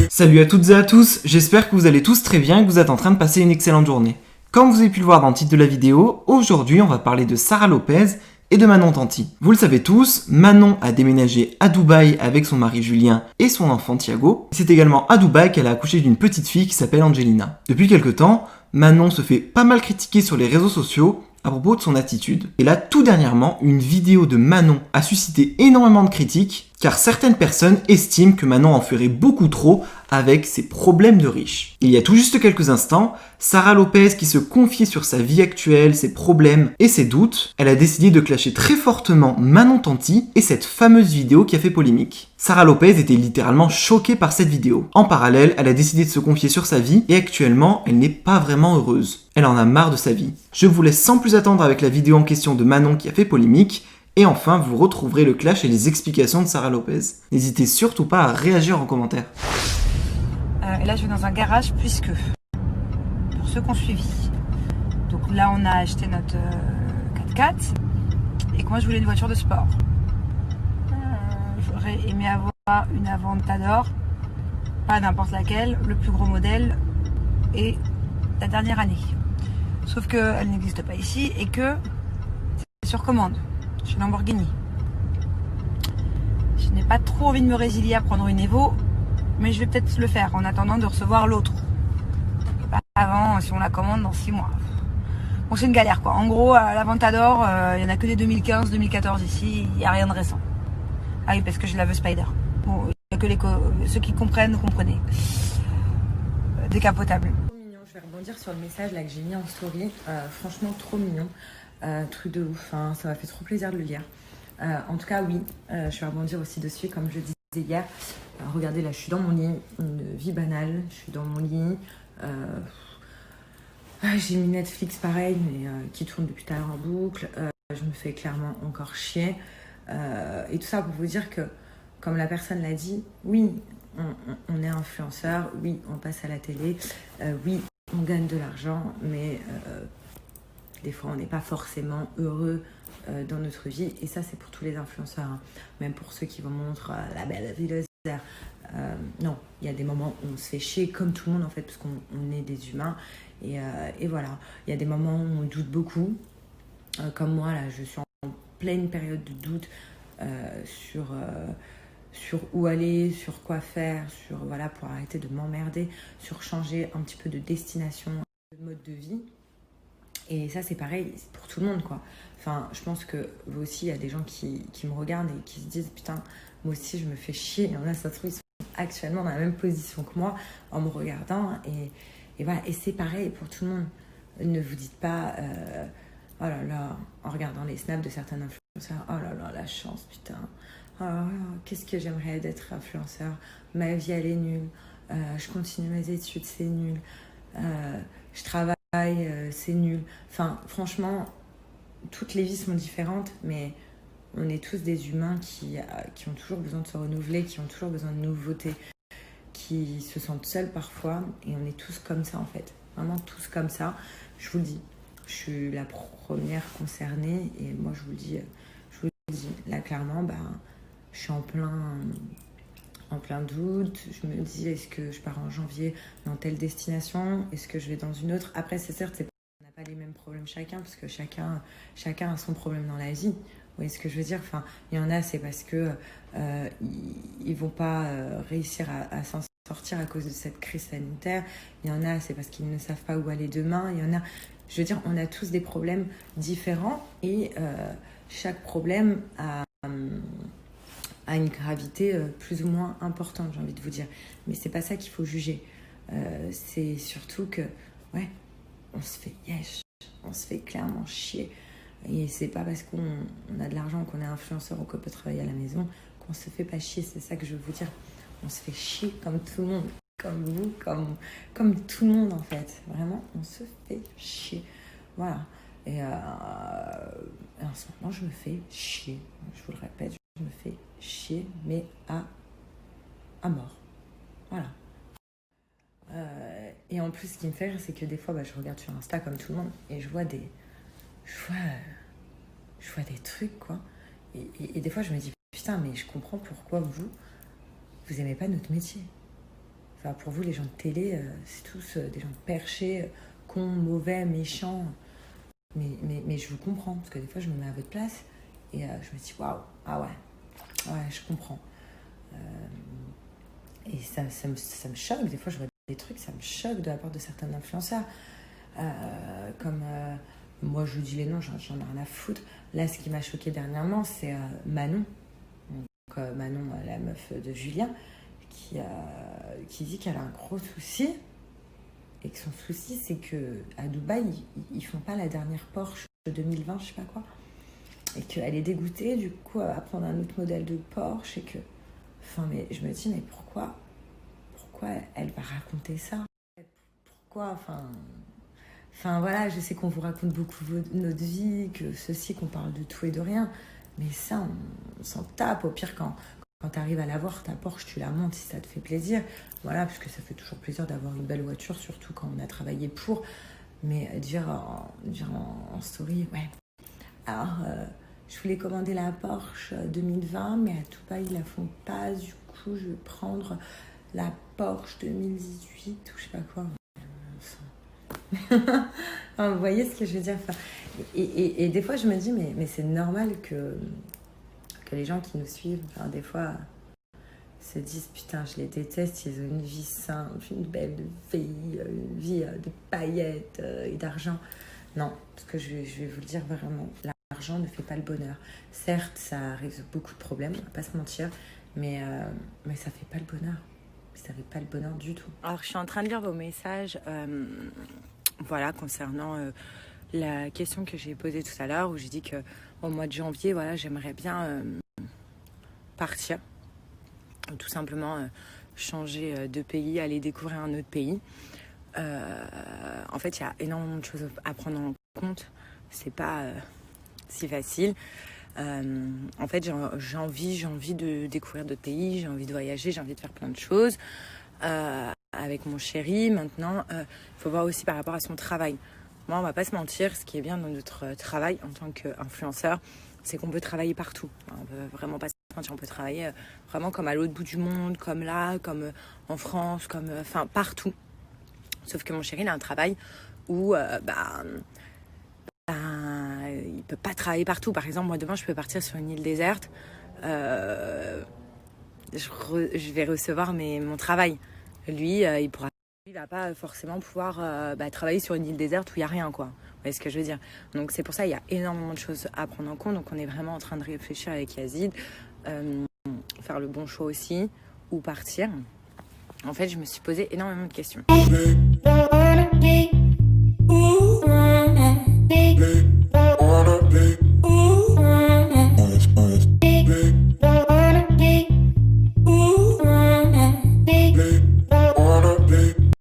Salut à toutes et à tous, j'espère que vous allez tous très bien et que vous êtes en train de passer une excellente journée. Comme vous avez pu le voir dans le titre de la vidéo, aujourd'hui on va parler de Sara Lopez et de Manon Tanti. Vous le savez tous, Manon a déménagé à Dubaï avec son mari Julien et son enfant Thiago. C'est également à Dubaï qu'elle a accouché d'une petite fille qui s'appelle Angelina. Depuis quelques temps, Manon se fait pas mal critiquer sur les réseaux sociaux à propos de son attitude. Et là, tout dernièrement, une vidéo de Manon a suscité énormément de critiques, car certaines personnes estiment que Manon en ferait beaucoup trop avec ses problèmes de riche. Il y a tout juste quelques instants, Sara Lopez, qui se confiait sur sa vie actuelle, ses problèmes et ses doutes, elle a décidé de clasher très fortement Manon Tanti et cette fameuse vidéo qui a fait polémique. Sara Lopez était littéralement choquée par cette vidéo. En parallèle, elle a décidé de se confier sur sa vie et actuellement, elle n'est pas vraiment heureuse. Elle en a marre de sa vie. Je vous laisse sans plus attendre avec la vidéo en question de Manon qui a fait polémique. Et enfin, vous retrouverez le clash et les explications de Sara Lopez. N'hésitez surtout pas à réagir en commentaire. Et là, je vais dans un garage puisque, pour ceux qui ont suivi, donc là, on a acheté notre 4x4 et que moi, je voulais une voiture de sport. J'aurais aimé avoir une Aventador, pas n'importe laquelle, le plus gros modèle et la dernière année. Sauf qu'elle n'existe pas ici et que c'est sur commande chez Lamborghini. Je n'ai pas trop envie de me résilier à prendre une Evo, mais je vais peut-être le faire en attendant de recevoir l'autre. Avant, si on la commande dans 6 mois. Bon, c'est une galère quoi. En gros, à l'Aventador, il n'y en a que des 2015-2014 ici, il n'y a rien de récent. Ah oui, parce que j'ai la veuve Spider. Bon, il n'y a que ceux qui comprennent, comprenez. Décapotable. Trop mignon, je vais rebondir sur le message là que j'ai mis en story. Franchement, trop mignon. Truc de ouf, hein, ça m'a fait trop plaisir de le lire. En tout cas, oui, je vais rebondir aussi dessus, comme je disais hier. Regardez, là, je suis dans mon lit, une vie banale. Je suis dans mon lit. J'ai mis Netflix pareil, mais qui tourne depuis tout à l'heure en boucle. Je me fais clairement encore chier. Et tout ça pour vous dire que, comme la personne l'a dit, oui, on est influenceur, oui, on passe à la télé, oui, on gagne de l'argent, mais des fois, on n'est pas forcément heureux dans notre vie. Et ça, c'est pour tous les influenceurs, hein. Même pour ceux qui vous montrent la belle vie de Zère. Non, il y a des moments où on se fait chier, comme tout le monde, en fait, parce qu'on est des humains. Et voilà, il y a des moments où on doute beaucoup. Comme moi, là, je suis en pleine période de doute sur où aller, sur quoi faire, voilà, pour arrêter de m'emmerder, sur changer un petit peu de destination, de mode de vie. Et ça, c'est pareil, c'est pour tout le monde, quoi. Enfin, je pense que vous aussi, il y a des gens qui me regardent et qui se disent, putain, moi aussi, je me fais chier. Il y en a, ça se trouve, ils sont actuellement dans la même position que moi en me regardant. Et voilà, et c'est pareil pour tout le monde. Ne vous dites pas, oh là là, en regardant les snaps de certains influenceurs, oh là là, la chance, putain. Oh là là, qu'est-ce que j'aimerais d'être influenceur. Ma vie, elle est nulle. Je continue mes études, c'est nul. Je travaille, c'est nul. Enfin, franchement, toutes les vies sont différentes, mais on est tous des humains qui ont toujours besoin de se renouveler, qui ont toujours besoin de nouveautés, qui se sentent seuls parfois, et on est tous comme ça en fait. Vraiment tous comme ça. Je vous le dis, je suis la première concernée, et moi je vous le dis, là clairement, je suis en plein doute. Je me dis, est-ce que je pars en janvier dans telle destination? Est-ce que je vais dans une autre? Après, c'est certes, on n'a pas les mêmes problèmes chacun, parce que chacun a son problème dans la vie. Vous voyez ce que je veux dire? Enfin, il y en a, c'est parce que ils vont pas réussir à s'en sortir à cause de cette crise sanitaire. Il y en a, c'est parce qu'ils ne savent pas où aller demain. Il y en a, je veux dire, on a tous des problèmes différents, et chaque problème a une gravité plus ou moins importante, j'ai envie de vous dire. Mais c'est pas ça qu'il faut juger. C'est surtout que, ouais, on se fait yesh, on se fait clairement chier. Et c'est pas parce qu'on a de l'argent, qu'on est influenceur ou qu'on peut travailler à la maison qu'on se fait pas chier. C'est ça que je veux vous dire. On se fait chier comme tout le monde, comme vous, comme tout le monde en fait. Vraiment, on se fait chier. Voilà. Et en ce moment, je me fais chier. Je vous le répète, je me fais chier, mais à mort. Voilà. Et en plus, ce qui me fait rire, c'est que des fois, je regarde sur Insta comme tout le monde et je vois des trucs, quoi. Et des fois, je me dis, putain, mais je comprends pourquoi vous aimez pas notre métier. Enfin, pour vous, les gens de télé, c'est tous des gens perchés, cons, mauvais, méchants. Mais je vous comprends, parce que des fois, je me mets à votre place et je me dis, waouh, ah ouais, je comprends. Et ça me choque, des fois, je vois des trucs, ça me choque de la part de certains influenceurs. Comme moi, je vous dis les noms, j'en ai rien à foutre. Là, ce qui m'a choqué dernièrement, c'est Manon. Donc, Manon, la meuf de Julien, qui dit qu'elle a un gros souci. Et que son souci, c'est qu'à Dubaï, ils font pas la dernière Porsche de 2020, je sais pas quoi. Et qu'elle est dégoûtée, du coup, à prendre un autre modèle de Porsche. Et que... Enfin, mais je me dis, mais pourquoi elle va raconter ça? Pourquoi, Enfin, voilà, je sais qu'on vous raconte beaucoup notre vie, que ceci, qu'on parle de tout et de rien. Mais ça, on s'en tape. Au pire, quand tu arrives à l'avoir, ta Porsche, tu la montes si ça te fait plaisir. Voilà, parce que ça fait toujours plaisir d'avoir une belle voiture, surtout quand on a travaillé pour. Mais dire en story, ouais. Alors, je voulais commander la Porsche 2020, mais à Dubaï, ils la font pas. Du coup, je vais prendre la Porsche 2018 ou je sais pas quoi. Vous voyez ce que je veux dire, enfin, et des fois je me dis mais c'est normal que les gens qui nous suivent, enfin, des fois se disent putain je les déteste, ils ont une vie simple, une belle vie, une vie de paillettes et d'argent. Non, parce que je vais vous le dire vraiment, l'argent ne fait pas le bonheur. Certes, ça résout beaucoup de problèmes, on va pas se mentir, mais ça fait pas le bonheur. Ça fait pas le bonheur du tout. Alors je suis en train de lire vos messages. Voilà, concernant la question que j'ai posée tout à l'heure, où j'ai dit qu'au mois de janvier, voilà, j'aimerais bien partir, tout simplement changer de pays, aller découvrir un autre pays. En fait, il y a énormément de choses à prendre en compte, c'est pas si facile. En fait, j'ai envie de découvrir d'autres pays, j'ai envie de voyager, j'ai envie de faire plein de choses. Avec mon chéri, maintenant, il faut voir aussi par rapport à son travail. Moi, on va pas se mentir, ce qui est bien dans notre travail en tant qu'influenceur, c'est qu'on peut travailler partout. On peut vraiment pas se mentir, on peut travailler vraiment comme à l'autre bout du monde, comme là, comme en France, comme enfin partout. Sauf que mon chéri, il a un travail où il peut pas travailler partout. Par exemple, moi demain, je peux partir sur une île déserte. Je vais recevoir mon travail. Lui, il va pas forcément pouvoir travailler sur une île déserte où il n'y a rien, quoi. Vous voyez ce que je veux dire? Donc c'est pour ça il y a énormément de choses à prendre en compte. Donc on est vraiment en train de réfléchir avec Yazid, faire le bon choix aussi, ou partir. En fait, je me suis posé énormément de questions.